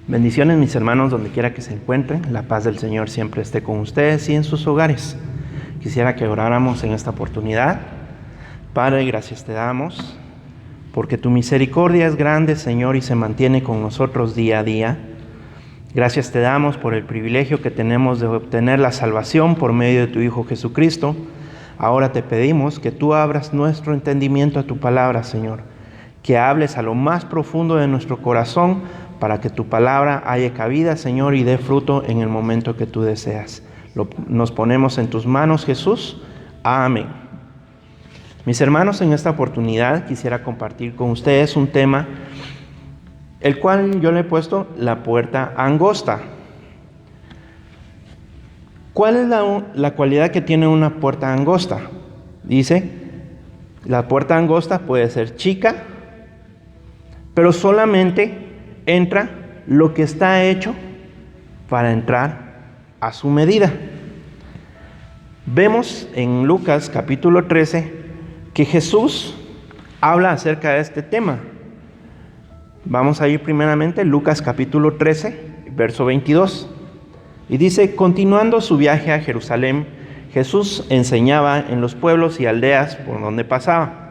Bendiciones, mis hermanos, donde quiera que se encuentren. La paz del Señor siempre esté con ustedes y en sus hogares. Quisiera que oráramos en esta oportunidad. Padre, gracias te damos, porque tu misericordia es grande, Señor, y se mantiene con nosotros día a día. Gracias te damos por el privilegio que tenemos de obtener la salvación por medio de tu Hijo Jesucristo. Ahora te pedimos que tú abras nuestro entendimiento a tu palabra, Señor, que hables a lo más profundo de nuestro corazón para que tu palabra haya cabida, Señor, y dé fruto en el momento que tú deseas. Nos ponemos en tus manos, Jesús. Amén. Mis hermanos, en esta oportunidad quisiera compartir con ustedes un tema, el cual yo le he puesto la puerta angosta. ¿Cuál es la cualidad que tiene una puerta angosta? Dice, la puerta angosta puede ser chica, pero solamente entra lo que está hecho para entrar a su medida. Vemos en Lucas capítulo 13 que Jesús habla acerca de este tema. Vamos a ir primeramente a Lucas capítulo 13, verso 22. Y dice, continuando su viaje a Jerusalén, Jesús enseñaba en los pueblos y aldeas por donde pasaba.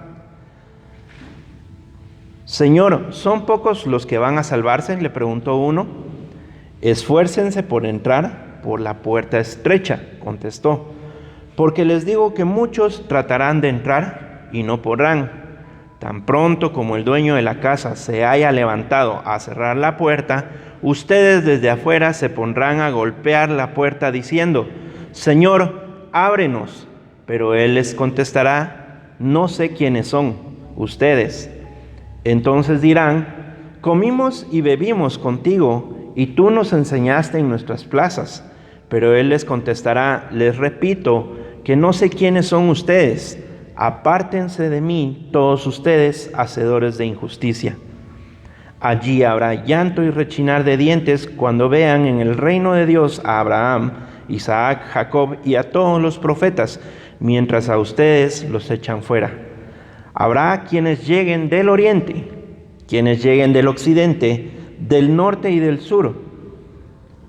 Señor, ¿son pocos los que van a salvarse?, le preguntó uno. Esfuércense por entrar por la puerta estrecha, contestó, porque les digo que muchos tratarán de entrar y no podrán. Tan pronto como el dueño de la casa se haya levantado a cerrar la puerta, ustedes desde afuera se pondrán a golpear la puerta diciendo, Señor, ábrenos. Pero él les contestará, no sé quiénes son ustedes. Entonces dirán, comimos y bebimos contigo, y tú nos enseñaste en nuestras plazas. Pero él les contestará, les repito, que no sé quiénes son ustedes. Apártense de mí, todos ustedes, hacedores de injusticia. Allí habrá llanto y rechinar de dientes cuando vean en el reino de Dios a Abraham, Isaac, Jacob y a todos los profetas, mientras a ustedes los echan fuera. Habrá quienes lleguen del oriente, quienes lleguen del occidente, del norte y del sur,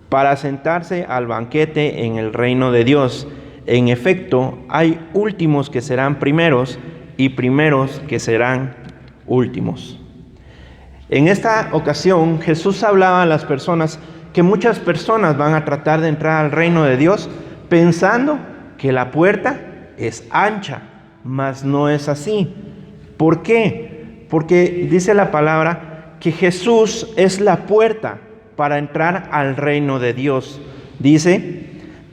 para sentarse al banquete en el reino de Dios. En efecto, hay últimos que serán primeros y primeros que serán últimos. En esta ocasión, Jesús hablaba a las personas que muchas personas van a tratar de entrar al reino de Dios pensando que la puerta es ancha, mas no es así. ¿Por qué? Porque dice la palabra que Jesús es la puerta para entrar al reino de Dios. Dice,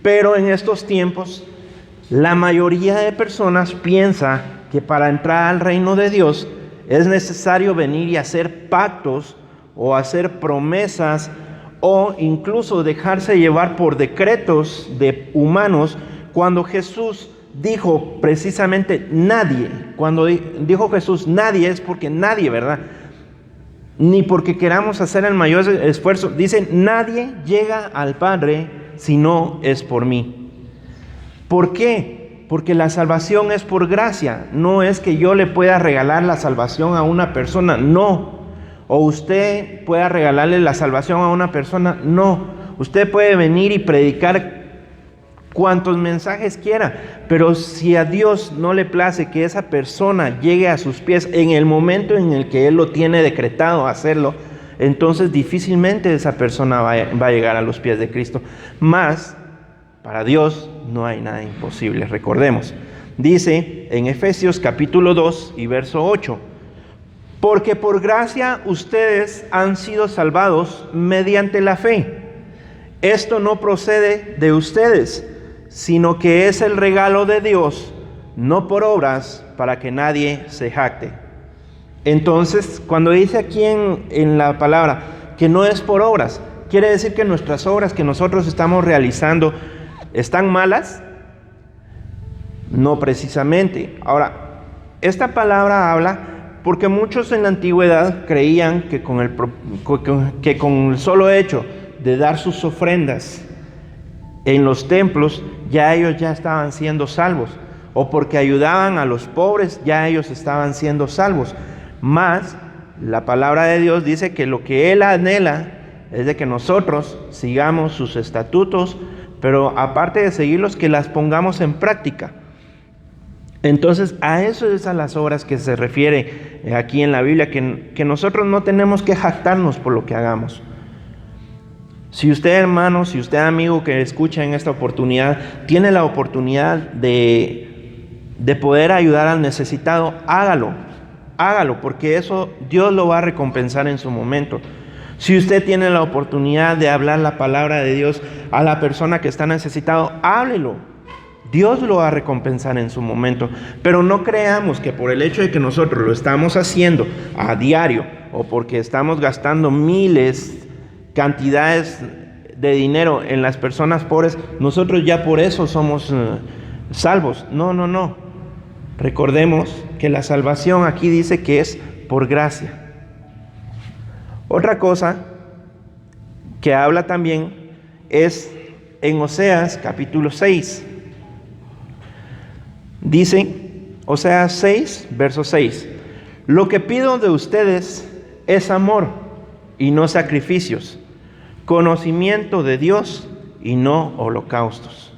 pero en estos tiempos la mayoría de personas piensa que para entrar al reino de Dios es necesario venir y hacer pactos o hacer promesas o incluso dejarse llevar por decretos de humanos, cuando Jesús dijo precisamente nadie. Cuando dijo Jesús nadie es porque nadie, ¿verdad? Ni porque queramos hacer el mayor esfuerzo. Dice, nadie llega al Padre si no es por mí. ¿Por qué? Porque la salvación es por gracia. No es que yo le pueda regalar la salvación a una persona, no. O usted pueda regalarle la salvación a una persona, no. Usted puede venir y predicar cuantos mensajes quiera, pero si a Dios no le place que esa persona llegue a sus pies en el momento en el que Él lo tiene decretado hacerlo, entonces difícilmente esa persona va a llegar a los pies de Cristo. Mas para Dios no hay nada imposible. Recordemos, dice en Efesios capítulo 2 y verso 8, porque por gracia ustedes han sido salvados mediante la fe. Esto no procede de ustedes, sino que es el regalo de Dios, no por obras, para que nadie se jacte. Entonces, cuando dice aquí en la palabra que no es por obras, ¿quiere decir que nuestras obras que nosotros estamos realizando están malas? No precisamente. Ahora, esta palabra habla porque muchos en la antigüedad creían que con el solo hecho de dar sus ofrendas en los templos, ya ellos ya estaban siendo salvos, o porque ayudaban a los pobres, ya ellos estaban siendo salvos. Mas la palabra de Dios dice que lo que Él anhela es de que nosotros sigamos sus estatutos, pero aparte de seguirlos, que las pongamos en práctica. Entonces, a eso es a las obras que se refiere aquí en la Biblia, que nosotros no tenemos que jactarnos por lo que hagamos. Si usted, hermano, si usted, amigo que escucha en esta oportunidad, tiene la oportunidad de poder ayudar al necesitado, hágalo, porque eso Dios lo va a recompensar en su momento. Si usted tiene la oportunidad de hablar la palabra de Dios a la persona que está necesitado, háblelo. Dios lo va a recompensar en su momento. Pero no creamos que por el hecho de que nosotros lo estamos haciendo a diario, o porque estamos gastando cantidades de dinero en las personas pobres, nosotros ya por eso somos salvos. No. Recordemos que la salvación aquí dice que es por gracia. Otra cosa que habla también es en Oseas capítulo 6. Dice, Oseas 6, verso 6: lo que pido de ustedes es amor y no sacrificios, conocimiento de Dios y no holocaustos.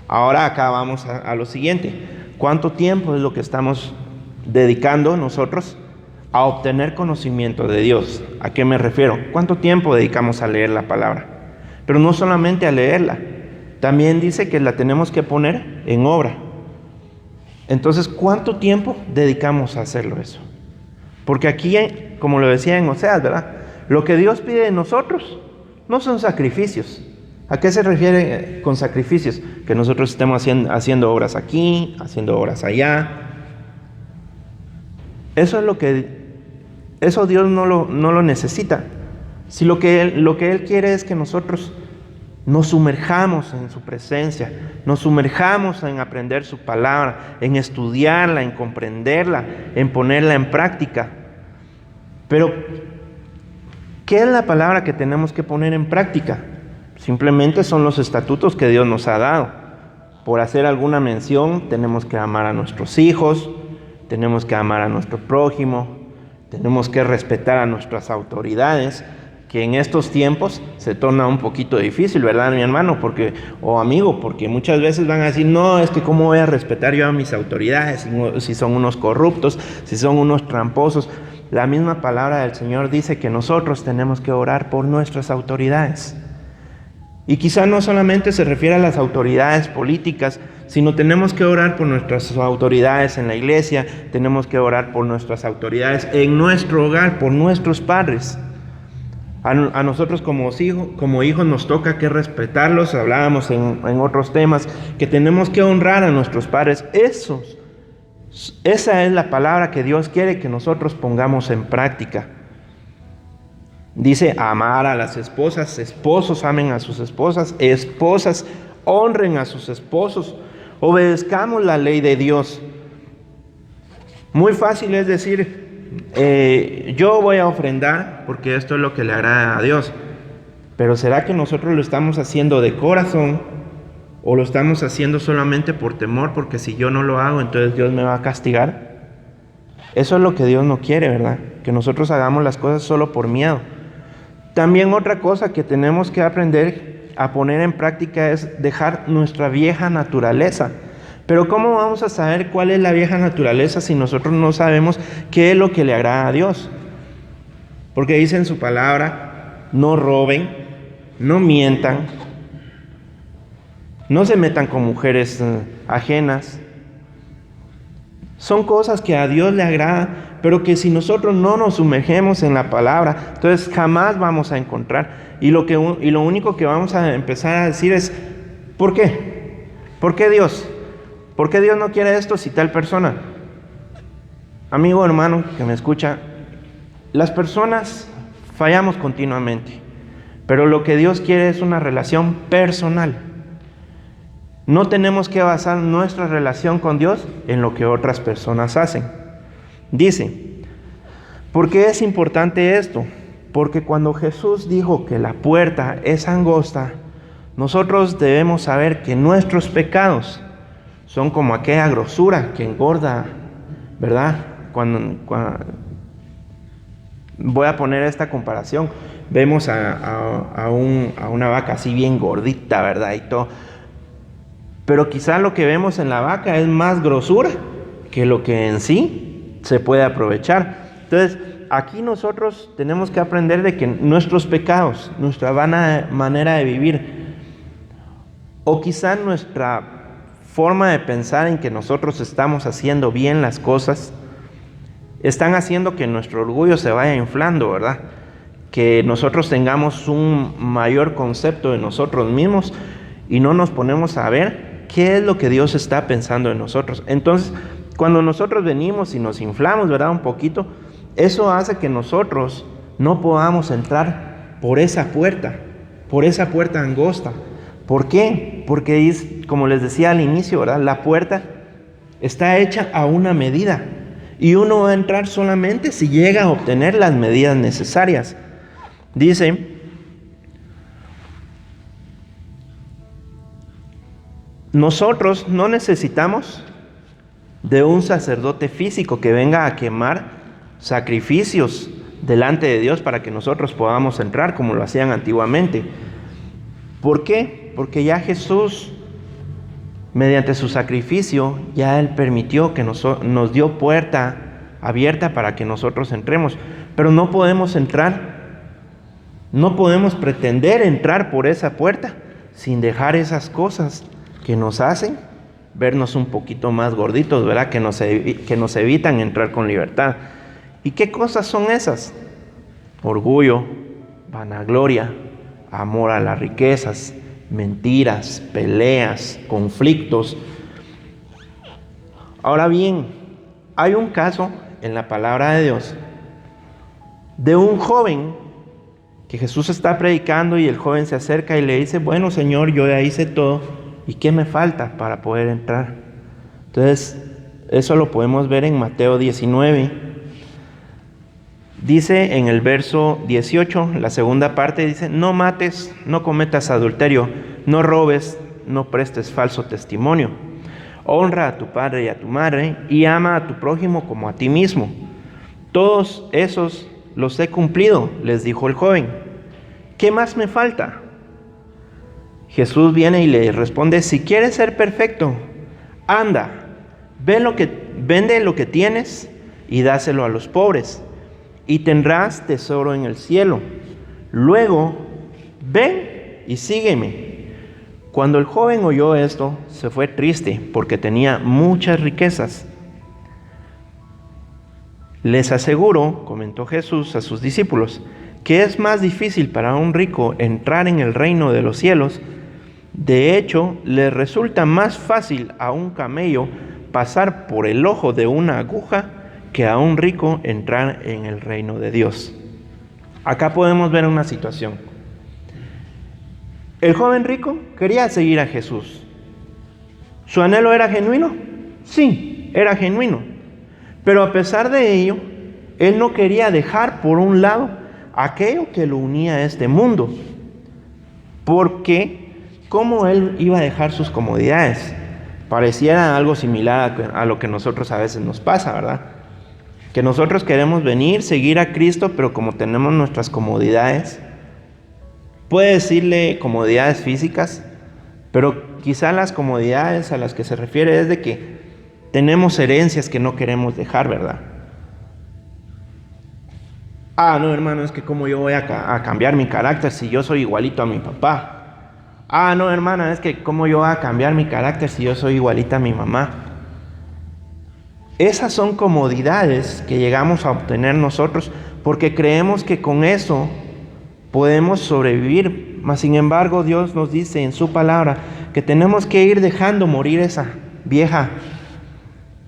Ahora acá vamos a lo siguiente. ¿Cuánto tiempo es lo que estamos dedicando nosotros a obtener conocimiento de Dios? ¿A qué me refiero? ¿Cuánto tiempo dedicamos a leer la palabra? Pero no solamente a leerla, también dice que la tenemos que poner en obra. Entonces, ¿cuánto tiempo dedicamos a hacerlo eso? Porque aquí, como lo decía en Oseas, ¿verdad? Lo que Dios pide de nosotros no son sacrificios. ¿A qué se refiere con sacrificios? Que nosotros estemos haciendo obras aquí, haciendo obras allá. Eso Dios no lo necesita. Si lo que Él quiere es que nosotros nos sumerjamos en su presencia, nos sumerjamos en aprender su palabra, en estudiarla, en comprenderla, en ponerla en práctica. Pero, ¿qué es la palabra que tenemos que poner en práctica? Simplemente son los estatutos que Dios nos ha dado. Por hacer alguna mención, tenemos que amar a nuestros hijos, tenemos que amar a nuestro prójimo, tenemos que respetar a nuestras autoridades, que en estos tiempos se torna un poquito difícil, ¿verdad, mi hermano? O amigo, porque muchas veces van a decir, no, es que cómo voy a respetar yo a mis autoridades si son unos corruptos, si son unos tramposos. La misma palabra del Señor dice que nosotros tenemos que orar por nuestras autoridades. Y quizá no solamente se refiere a las autoridades políticas, sino tenemos que orar por nuestras autoridades en la iglesia, tenemos que orar por nuestras autoridades en nuestro hogar, por nuestros padres. A nosotros como hijos nos toca que respetarlos. Hablábamos en otros temas que tenemos que honrar a nuestros padres. Esa es la palabra que Dios quiere que nosotros pongamos en práctica. Dice amar a las esposas, esposos amen a sus esposas, esposas honren a sus esposos, obedezcamos la ley de Dios. Muy fácil es decir, yo voy a ofrendar porque esto es lo que le agrada a Dios. Pero ¿será que nosotros lo estamos haciendo de corazón o lo estamos haciendo solamente por temor? Porque si yo no lo hago, entonces Dios me va a castigar. Eso es lo que Dios no quiere, ¿verdad? Que nosotros hagamos las cosas solo por miedo. También otra cosa que tenemos que aprender a poner en práctica es dejar nuestra vieja naturaleza. Pero ¿cómo vamos a saber cuál es la vieja naturaleza si nosotros no sabemos qué es lo que le agrada a Dios? Porque dice en su palabra, no roben, no mientan, no se metan con mujeres ajenas. Son cosas que a Dios le agrada, pero que si nosotros no nos sumergemos en la palabra, entonces jamás vamos a encontrar. Y lo único que vamos a empezar a decir es, ¿por qué? ¿Por qué Dios? ¿Por qué Dios no quiere esto si tal persona? Amigo, hermano, que me escucha, las personas fallamos continuamente, pero lo que Dios quiere es una relación personal. No tenemos que basar nuestra relación con Dios en lo que otras personas hacen. Dice, ¿por qué es importante esto? Porque cuando Jesús dijo que la puerta es angosta, nosotros debemos saber que nuestros pecados son como aquella grosura que engorda, ¿verdad? Cuando voy a poner esta comparación. vemos a una vaca así bien gordita, ¿verdad? Y todo. Pero quizá lo que vemos en la vaca es más grosura que lo que en sí se puede aprovechar. Entonces, aquí nosotros tenemos que aprender de que nuestros pecados, nuestra vana manera de vivir, o quizá nuestra forma de pensar en que nosotros estamos haciendo bien las cosas, están haciendo que nuestro orgullo se vaya inflando, ¿verdad? Que nosotros tengamos un mayor concepto de nosotros mismos y no nos ponemos a ver qué es lo que Dios está pensando en nosotros. Entonces, cuando nosotros venimos y nos inflamos, ¿verdad? Un poquito, eso hace que nosotros no podamos entrar por esa puerta angosta. ¿Por qué? Porque es, como les decía al inicio, ¿verdad? La puerta está hecha a una medida y uno va a entrar solamente si llega a obtener las medidas necesarias. Dice, nosotros no necesitamos de un sacerdote físico que venga a quemar sacrificios delante de Dios para que nosotros podamos entrar como lo hacían antiguamente. ¿Por qué? Porque ya Jesús, mediante su sacrificio, ya Él permitió que nos dio puerta abierta para que nosotros entremos. Pero no podemos entrar, no podemos pretender entrar por esa puerta sin dejar esas cosas que nos hacen vernos un poquito más gorditos, ¿verdad? Que nos evitan entrar con libertad. ¿Y qué cosas son esas? Orgullo, vanagloria, amor a las riquezas, mentiras, peleas, conflictos. Ahora bien, hay un caso en la palabra de Dios de un joven que Jesús está predicando y el joven se acerca y le dice, bueno Señor, yo ya hice todo, ¿y qué me falta para poder entrar? Entonces, eso lo podemos ver en Mateo 19. Dice en el verso 18, la segunda parte dice, no mates, no cometas adulterio, no robes, no prestes falso testimonio. Honra a tu padre y a tu madre y ama a tu prójimo como a ti mismo. Todos esos los he cumplido, les dijo el joven. ¿Qué más me falta? Jesús viene y le responde, si quieres ser perfecto, anda, vende lo que tienes y dáselo a los pobres, y tendrás tesoro en el cielo. Luego, ven y sígueme. Cuando el joven oyó esto, se fue triste porque tenía muchas riquezas. Les aseguro, comentó Jesús a sus discípulos, que es más difícil para un rico entrar en el reino de los cielos. De hecho, le resulta más fácil a un camello pasar por el ojo de una aguja que a un rico entrar en el reino de Dios. Acá podemos ver una situación. El joven rico quería seguir a Jesús. ¿Su anhelo era genuino? Sí, era genuino. Pero a pesar de ello, él no quería dejar por un lado aquello que lo unía a este mundo. Porque ¿cómo él iba a dejar sus comodidades? Pareciera algo similar a lo que nosotros a veces nos pasa, ¿verdad? Que nosotros queremos venir, seguir a Cristo, pero como tenemos nuestras comodidades, puede decirle comodidades físicas, pero quizá las comodidades a las que se refiere es de que tenemos herencias que no queremos dejar, ¿verdad? Ah, no, hermano, es que cómo yo voy a cambiar mi carácter si yo soy igualito a mi papá. Ah, no, hermana, es que cómo yo voy a cambiar mi carácter si yo soy igualita a mi mamá. Esas son comodidades que llegamos a obtener nosotros porque creemos que con eso podemos sobrevivir. Mas sin embargo, Dios nos dice en su palabra que tenemos que ir dejando morir esa vieja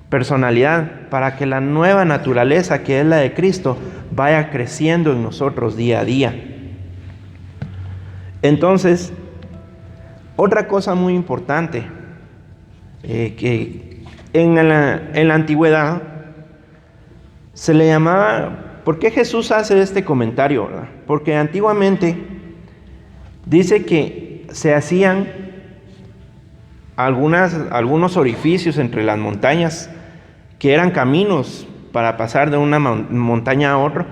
personalidad para que la nueva naturaleza, que es la de Cristo, vaya creciendo en nosotros día a día. Entonces, otra cosa muy importante, que en la antigüedad se le llamaba, ¿por qué Jesús hace este comentario, verdad? Porque antiguamente dice que se hacían algunos orificios entre las montañas que eran caminos para pasar de una montaña a otra,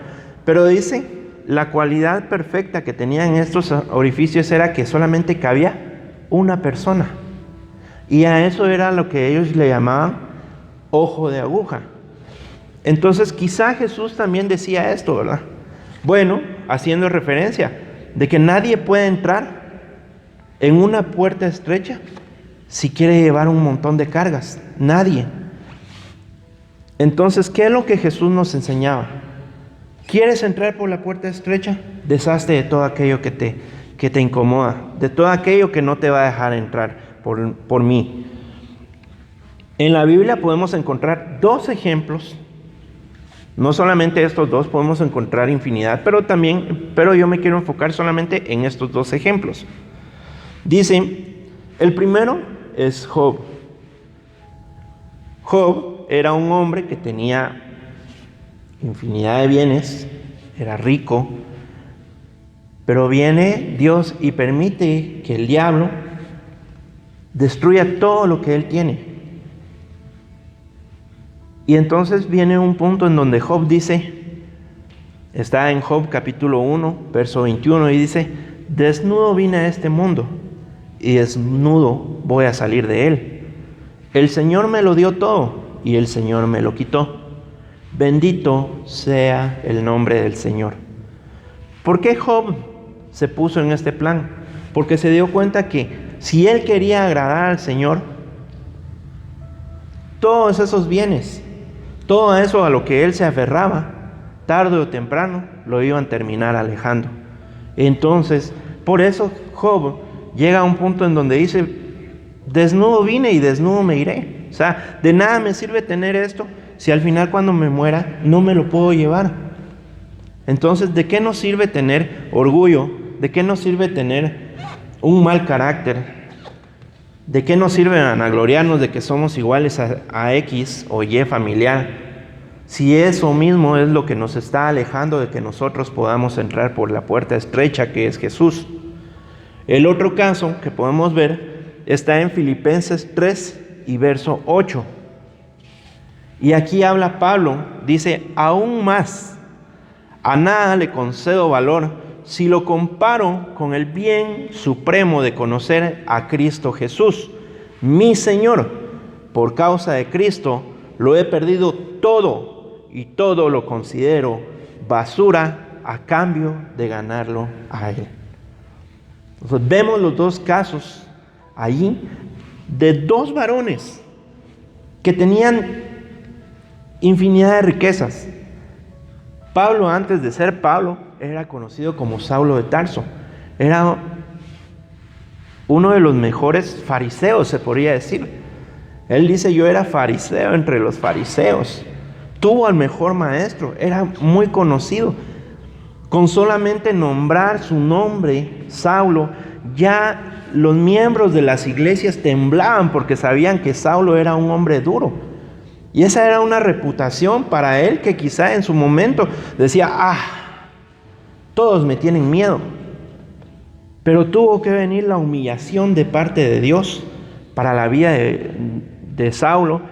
pero dice la cualidad perfecta que tenían estos orificios era que solamente cabía una persona. Y a eso era lo que ellos le llamaban ojo de aguja. Entonces quizá Jesús también decía esto, ¿verdad? Bueno, haciendo referencia de que nadie puede entrar en una puerta estrecha si quiere llevar un montón de cargas. Nadie. Entonces, ¿qué es lo que Jesús nos enseñaba? ¿Quieres entrar por la puerta estrecha? Deshazte de todo aquello que te incomoda, de todo aquello que no te va a dejar entrar por mí. En la Biblia podemos encontrar dos ejemplos. No solamente estos dos, podemos encontrar infinidad, pero yo me quiero enfocar solamente en estos dos ejemplos. Dice, el primero es Job. Job era un hombre que tenía infinidad de bienes, era rico, pero viene Dios y permite que el diablo destruya todo lo que él tiene. Y entonces viene un punto en donde Job dice, está en Job capítulo 1, verso 21, y dice, desnudo vine a este mundo, y desnudo voy a salir de él. El Señor me lo dio todo, y el Señor me lo quitó. Bendito sea el nombre del Señor. ¿Por qué Job se puso en este plan? Porque se dio cuenta que si él quería agradar al Señor, todos esos bienes, todo eso a lo que él se aferraba, tarde o temprano lo iban a terminar alejando. Entonces, por eso Job llega a un punto en donde dice, desnudo vine y desnudo me iré. O sea, de nada me sirve tener esto si al final cuando me muera no me lo puedo llevar. Entonces, ¿de qué nos sirve tener orgullo? ¿De qué nos sirve tener un mal carácter? ¿De qué nos sirve vanagloriarnos de que somos iguales a X o Y familiar? Si eso mismo es lo que nos está alejando de que nosotros podamos entrar por la puerta estrecha que es Jesús. El otro caso que podemos ver está en Filipenses 3 y verso 8. Y aquí habla Pablo, dice, aún más, a nada le concedo valor si lo comparo con el bien supremo de conocer a Cristo Jesús, mi Señor. Por causa de Cristo lo he perdido todo y todo lo considero basura a cambio de ganarlo a Él. Entonces, vemos los dos casos allí de dos varones que tenían infinidad de riquezas. Pablo, antes de ser Pablo, era conocido como Saulo de Tarso. Era uno de los mejores fariseos, se podría decir. Él dice, yo era fariseo entre los fariseos. Tuvo al mejor maestro, era muy conocido. Con solamente nombrar su nombre, Saulo, ya los miembros de las iglesias temblaban porque sabían que Saulo era un hombre duro. Y esa era una reputación para él que quizá en su momento decía, todos me tienen miedo. Pero tuvo que venir la humillación de parte de Dios para la vida de Saulo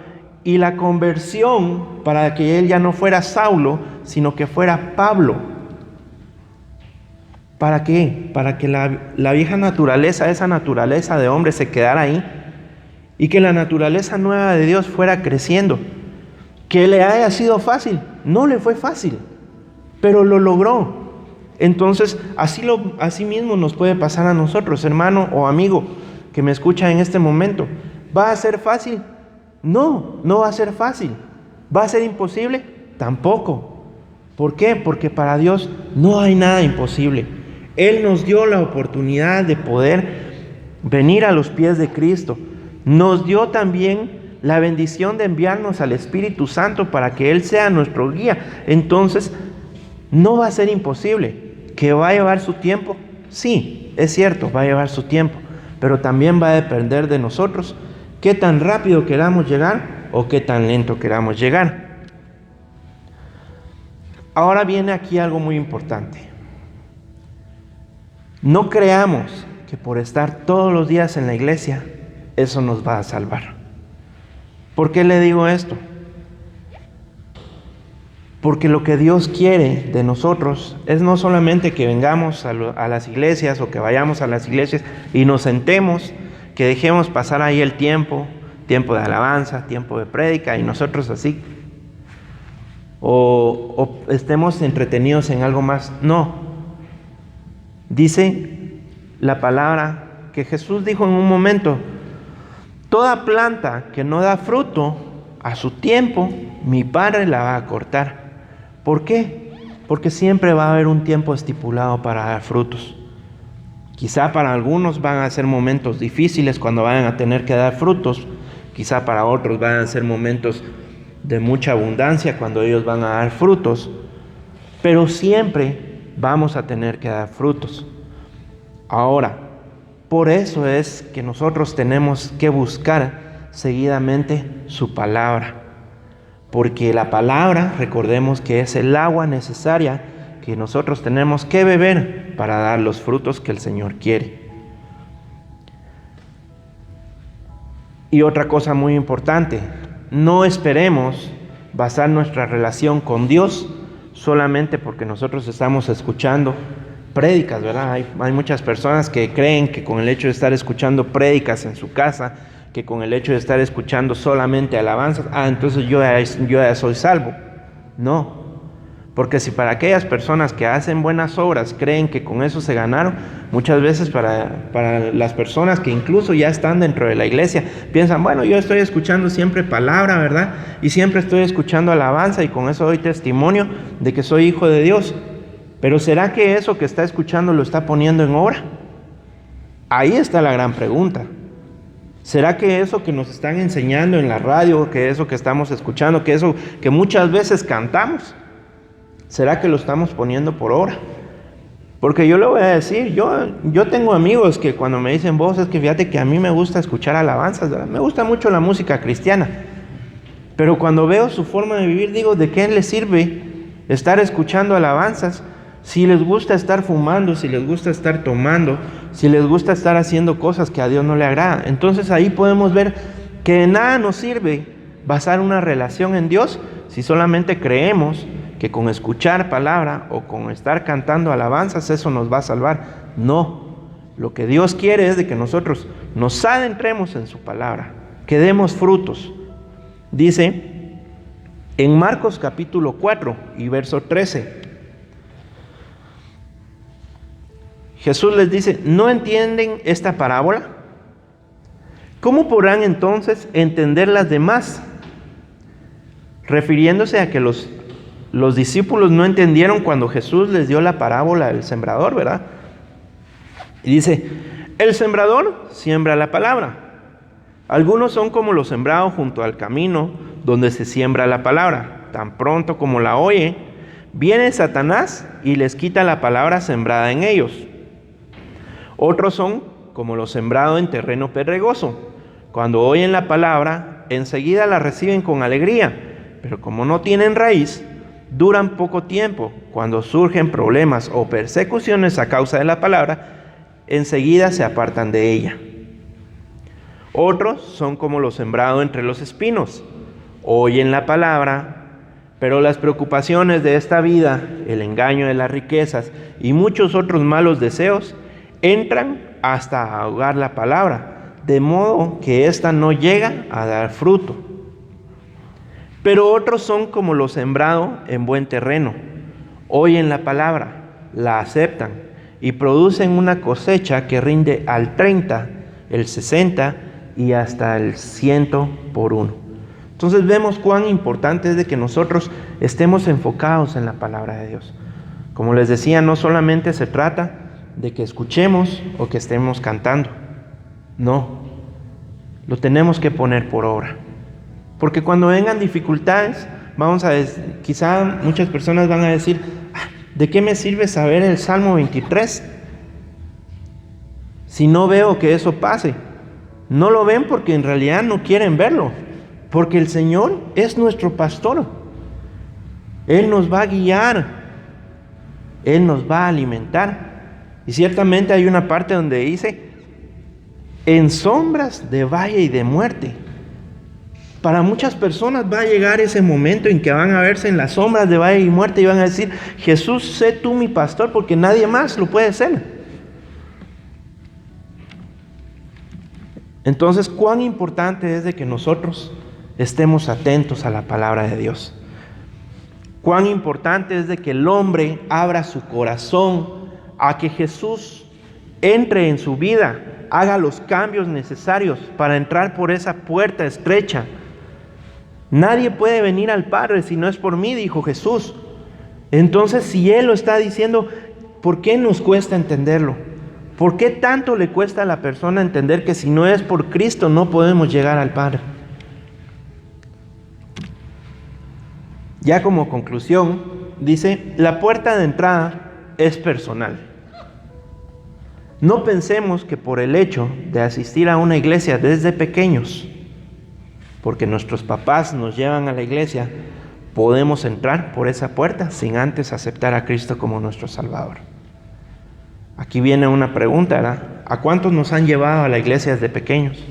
y la conversión para que él ya no fuera Saulo, sino que fuera Pablo. ¿Para qué? Para que la vieja naturaleza, esa naturaleza de hombre se quedara ahí y que la naturaleza nueva de Dios fuera creciendo. Que le haya sido fácil, no le fue fácil, pero lo logró. Entonces, así mismo nos puede pasar a nosotros, hermano o amigo que me escucha en este momento. ¿Va a ser fácil? No, no va a ser fácil. ¿Va a ser imposible? Tampoco. ¿Por qué? Porque para Dios no hay nada imposible. Él nos dio la oportunidad de poder venir a los pies de Cristo. Nos dio también la bendición de enviarnos al Espíritu Santo para que Él sea nuestro guía. Entonces, no va a ser imposible. ¿Que va a llevar su tiempo? Sí, es cierto, va a llevar su tiempo, pero también va a depender de nosotros qué tan rápido queramos llegar o qué tan lento queramos llegar. Ahora viene aquí algo muy importante. No creamos que por estar todos los días en la iglesia, eso nos va a salvar. ¿Por qué le digo esto? Porque lo que Dios quiere de nosotros es no solamente que vengamos a las iglesias o que vayamos a las iglesias y nos sentemos, que dejemos pasar ahí el tiempo de alabanza, tiempo de prédica y nosotros así, o estemos entretenidos en algo más. No. Dice la palabra que Jesús dijo en un momento: toda planta que no da fruto a su tiempo, mi Padre la va a cortar. ¿Por qué? Porque siempre va a haber un tiempo estipulado para dar frutos. Quizá para algunos van a ser momentos difíciles cuando vayan a tener que dar frutos. Quizá para otros van a ser momentos de mucha abundancia cuando ellos van a dar frutos. Pero siempre vamos a tener que dar frutos. Ahora, por eso es que nosotros tenemos que buscar seguidamente su palabra. Porque la palabra, recordemos que es el agua necesaria que nosotros tenemos que beber para dar los frutos que el Señor quiere. Y otra cosa muy importante, no esperemos basar nuestra relación con Dios solamente porque nosotros estamos escuchando prédicas, ¿verdad? Hay muchas personas que creen que con el hecho de estar escuchando prédicas en su casa, que con el hecho de estar escuchando solamente alabanzas, entonces yo ya soy salvo. No, porque si para aquellas personas que hacen buenas obras creen que con eso se ganaron, muchas veces para las personas que incluso ya están dentro de la iglesia, piensan, bueno, yo estoy escuchando siempre palabra, ¿verdad? Y siempre estoy escuchando alabanza y con eso doy testimonio de que soy hijo de Dios. Pero ¿será que eso que está escuchando lo está poniendo en obra? Ahí está la gran pregunta. ¿Será que eso que nos están enseñando en la radio, que eso que estamos escuchando, que eso que muchas veces cantamos, será que lo estamos poniendo por obra? Porque yo le voy a decir, yo tengo amigos que cuando me dicen, vos, es que fíjate que a mí me gusta escuchar alabanzas, ¿verdad? Me gusta mucho la música cristiana, pero cuando veo su forma de vivir, digo, ¿de qué les sirve estar escuchando alabanzas si les gusta estar fumando, si les gusta estar tomando, si les gusta estar haciendo cosas que a Dios no le agradan? Entonces ahí podemos ver que de nada nos sirve basar una relación en Dios si solamente creemos que con escuchar palabra o con estar cantando alabanzas eso nos va a salvar. No, lo que Dios quiere es de que nosotros nos adentremos en su palabra, que demos frutos. Dice en Marcos capítulo 4 y verso 13, Jesús les dice, ¿no entienden esta parábola? ¿Cómo podrán entonces entender las demás? Refiriéndose a que los discípulos no entendieron cuando Jesús les dio la parábola del sembrador, ¿verdad? Y dice, el sembrador siembra la palabra. Algunos son como los sembrados junto al camino donde se siembra la palabra. Tan pronto como la oye, viene Satanás y les quita la palabra sembrada en ellos. Otros son como los sembrados en terreno pedregoso. Cuando oyen la palabra, enseguida la reciben con alegría, pero como no tienen raíz, duran poco tiempo. Cuando surgen problemas o persecuciones a causa de la palabra, enseguida se apartan de ella. Otros son como los sembrados entre los espinos. Oyen la palabra, pero las preocupaciones de esta vida, el engaño de las riquezas y muchos otros malos deseos entran hasta ahogar la palabra, de modo que ésta no llega a dar fruto. Pero otros son como lo sembrado en buen terreno. Oyen la palabra, la aceptan y producen una cosecha que rinde al 30, el 60 y hasta el 100 por uno. Entonces vemos cuán importante es de que nosotros estemos enfocados en la palabra de Dios. Como les decía, no solamente se trata de que escuchemos o que estemos cantando. No, lo tenemos que poner por obra. Porque cuando vengan dificultades, quizá muchas personas van a decir, ¿de qué me sirve saber el Salmo 23? Si no veo que eso pase. No lo ven porque en realidad no quieren verlo. Porque el Señor es nuestro pastor. Él nos va a guiar. Él nos va a alimentar. Y ciertamente hay una parte donde dice, en sombras de valle y de muerte. Para muchas personas va a llegar ese momento en que van a verse en las sombras de valle y muerte y van a decir: Jesús, sé tú mi pastor, porque nadie más lo puede ser. Entonces, cuán importante es de que nosotros estemos atentos a la palabra de Dios. Cuán importante es de que el hombre abra su corazón a que Jesús entre en su vida, haga los cambios necesarios para entrar por esa puerta estrecha. Nadie puede venir al Padre si no es por mí, dijo Jesús. Entonces, si Él lo está diciendo, ¿por qué nos cuesta entenderlo? ¿Por qué tanto le cuesta a la persona entender que si no es por Cristo no podemos llegar al Padre? Ya como conclusión, dice, la puerta de entrada es personal. No pensemos que por el hecho de asistir a una iglesia desde pequeños, porque nuestros papás nos llevan a la iglesia, podemos entrar por esa puerta sin antes aceptar a Cristo como nuestro Salvador. Aquí viene una pregunta, ¿verdad? ¿A cuántos nos han llevado a la iglesia desde pequeños?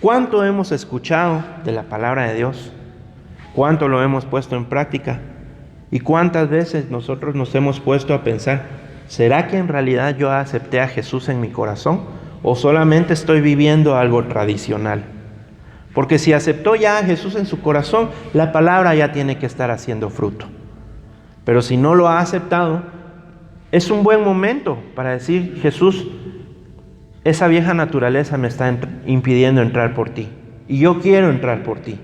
¿Cuánto hemos escuchado de la palabra de Dios? ¿Cuánto lo hemos puesto en práctica? ¿Y cuántas veces nosotros nos hemos puesto a pensar, ¿será que en realidad yo acepté a Jesús en mi corazón? ¿O solamente estoy viviendo algo tradicional? Porque si aceptó ya a Jesús en su corazón, la palabra ya tiene que estar haciendo fruto. Pero si no lo ha aceptado, es un buen momento para decir: Jesús, esa vieja naturaleza me está impidiendo entrar por ti. Y yo quiero entrar por ti.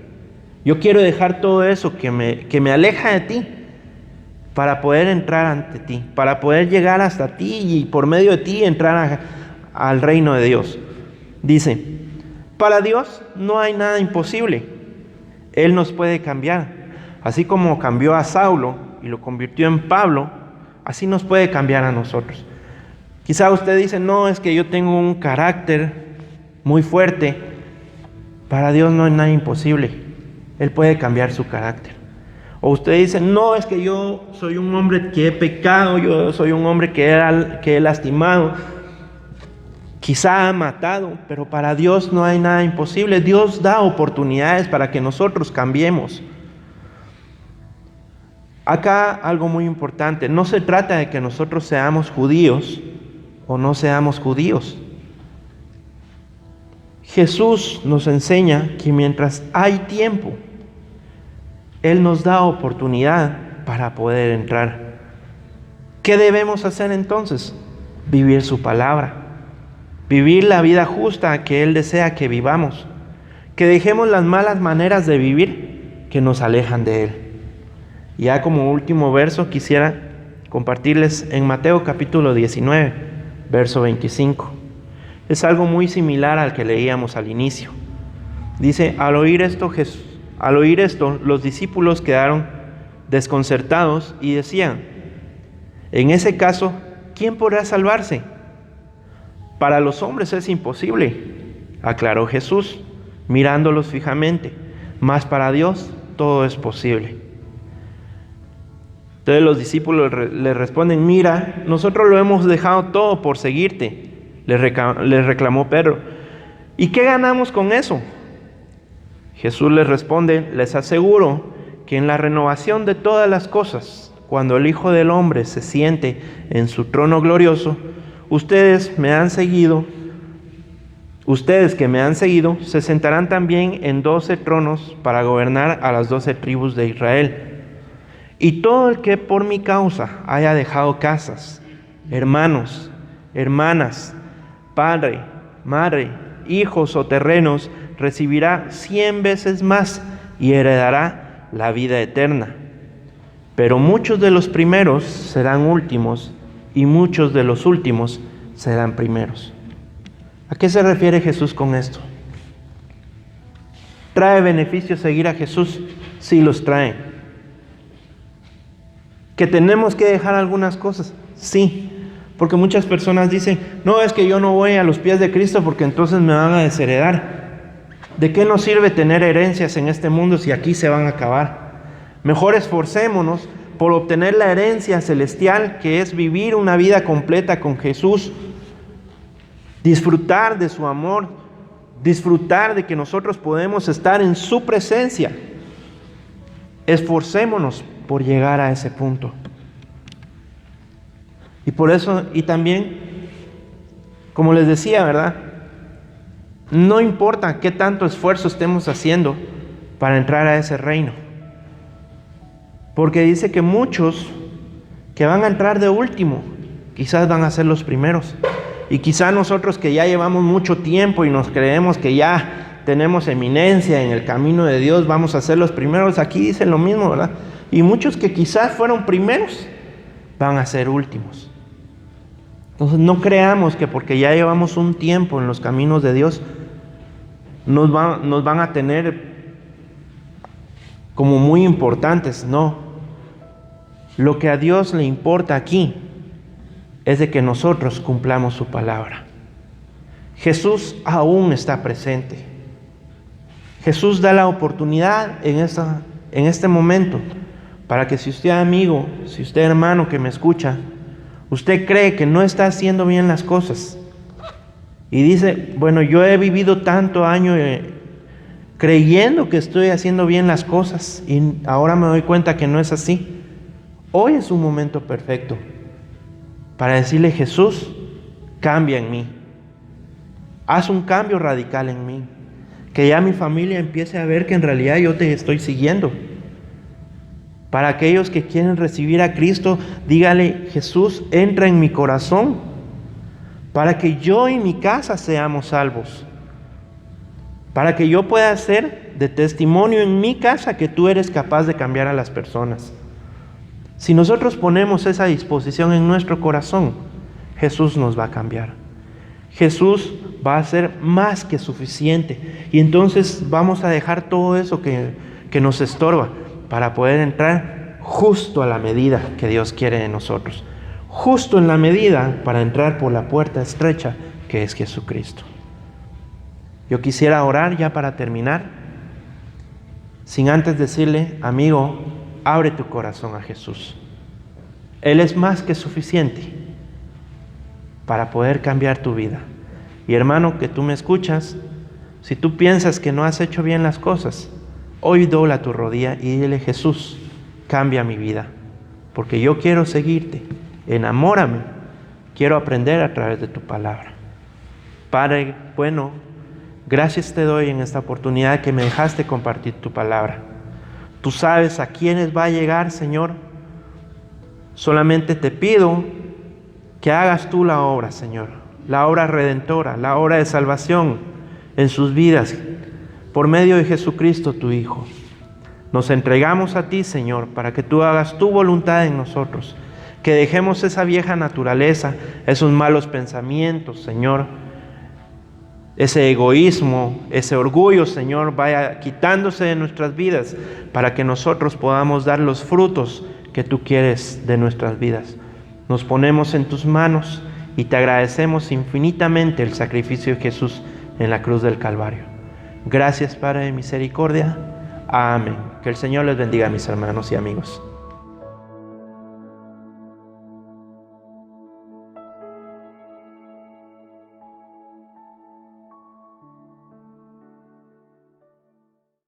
Yo quiero dejar todo eso que me aleja de ti para poder entrar ante ti, para poder llegar hasta ti y por medio de ti entrar al reino de Dios. Dice, para Dios no hay nada imposible. Él nos puede cambiar. Así como cambió a Saulo y lo convirtió en Pablo, así nos puede cambiar a nosotros. Quizá usted dice, no, es que yo tengo un carácter muy fuerte. Para Dios no hay nada imposible. Él puede cambiar su carácter. O usted dice, no, es que yo soy un hombre que he pecado, yo soy un hombre que he lastimado, quizá ha matado, pero para Dios no hay nada imposible. Dios da oportunidades para que nosotros cambiemos. Acá algo muy importante, no se trata de que nosotros seamos judíos o no seamos judíos. Jesús nos enseña que mientras hay tiempo, Él nos da oportunidad para poder entrar. ¿Qué debemos hacer entonces? Vivir su palabra, vivir la vida justa que Él desea que vivamos, que dejemos las malas maneras de vivir que nos alejan de Él. Ya como último verso quisiera compartirles en Mateo capítulo 19, verso 25. Es algo muy similar al que leíamos al inicio. Dice, al oír esto, los discípulos quedaron desconcertados y decían, en ese caso, ¿quién podrá salvarse? Para los hombres es imposible, aclaró Jesús, mirándolos fijamente, mas para Dios todo es posible. Entonces los discípulos le responden, mira, nosotros lo hemos dejado todo por seguirte. Les reclamó Pedro, ¿y qué ganamos con eso? Jesús les responde, les aseguro que en la renovación de todas las cosas, cuando el Hijo del Hombre se siente en su trono glorioso, ustedes que me han seguido, se sentarán también en 12 tronos para gobernar a las 12 tribus de Israel. Y todo el que por mi causa haya dejado casas, hermanos, hermanas, padre, madre, hijos o terrenos, recibirá 100 veces más y heredará la vida eterna. Pero muchos de los primeros serán últimos y muchos de los últimos serán primeros. ¿A qué se refiere Jesús con esto? ¿Trae beneficios seguir a Jesús? Sí los trae. ¿Que tenemos que dejar algunas cosas? Sí. Porque muchas personas dicen, no, es que yo no voy a los pies de Cristo porque entonces me van a desheredar. ¿De qué nos sirve tener herencias en este mundo si aquí se van a acabar? Mejor esforcémonos por obtener la herencia celestial, que es vivir una vida completa con Jesús, disfrutar de su amor, disfrutar de que nosotros podemos estar en su presencia. Esforcémonos por llegar a ese punto. Y por eso, y también, como les decía, ¿verdad? No importa qué tanto esfuerzo estemos haciendo para entrar a ese reino. Porque dice que muchos que van a entrar de último, quizás van a ser los primeros. Y quizás nosotros que ya llevamos mucho tiempo y nos creemos que ya tenemos eminencia en el camino de Dios, vamos a ser los primeros. Aquí dice lo mismo, ¿verdad? Y muchos que quizás fueron primeros, van a ser últimos. Entonces no creamos que porque ya llevamos un tiempo en los caminos de Dios, nos van a tener como muy importantes. No. Lo que a Dios le importa aquí es de que nosotros cumplamos su palabra. Jesús aún está presente. Jesús da la oportunidad en este momento para que si usted amigo, si usted hermano que me escucha, usted cree que no está haciendo bien las cosas y dice, bueno, yo he vivido tanto año creyendo que estoy haciendo bien las cosas y ahora me doy cuenta que no es así. Hoy es un momento perfecto para decirle, Jesús, cambia en mí. Haz un cambio radical en mí. Que ya mi familia empiece a ver que en realidad yo te estoy siguiendo. Para aquellos que quieren recibir a Cristo, dígale, Jesús, entra en mi corazón. Para que yo y mi casa seamos salvos. Para que yo pueda ser de testimonio en mi casa que tú eres capaz de cambiar a las personas. Si nosotros ponemos esa disposición en nuestro corazón, Jesús nos va a cambiar. Jesús va a ser más que suficiente. Y entonces vamos a dejar todo eso que nos estorba para poder entrar justo a la medida que Dios quiere de nosotros. Justo en la medida para entrar por la puerta estrecha que es Jesucristo. Yo quisiera orar ya para terminar, sin antes decirle, amigo, abre tu corazón a Jesús. Él es más que suficiente para poder cambiar tu vida. Y hermano, que tú me escuchas, si tú piensas que no has hecho bien las cosas, hoy dobla tu rodilla y dile, Jesús, cambia mi vida, porque yo quiero seguirte, enamórame, quiero aprender a través de tu palabra. Padre, bueno, gracias te doy en esta oportunidad que me dejaste compartir tu palabra. Tú sabes a quiénes va a llegar, Señor. Solamente te pido que hagas tú la obra, Señor. La obra redentora, la obra de salvación en sus vidas. Por medio de Jesucristo, tu Hijo. Nos entregamos a ti, Señor, para que tú hagas tu voluntad en nosotros. Que dejemos esa vieja naturaleza, esos malos pensamientos, Señor. Ese egoísmo, ese orgullo, Señor, vaya quitándose de nuestras vidas para que nosotros podamos dar los frutos que tú quieres de nuestras vidas. Nos ponemos en tus manos y te agradecemos infinitamente el sacrificio de Jesús en la cruz del Calvario. Gracias, Padre de misericordia. Amén. Que el Señor les bendiga, mis hermanos y amigos.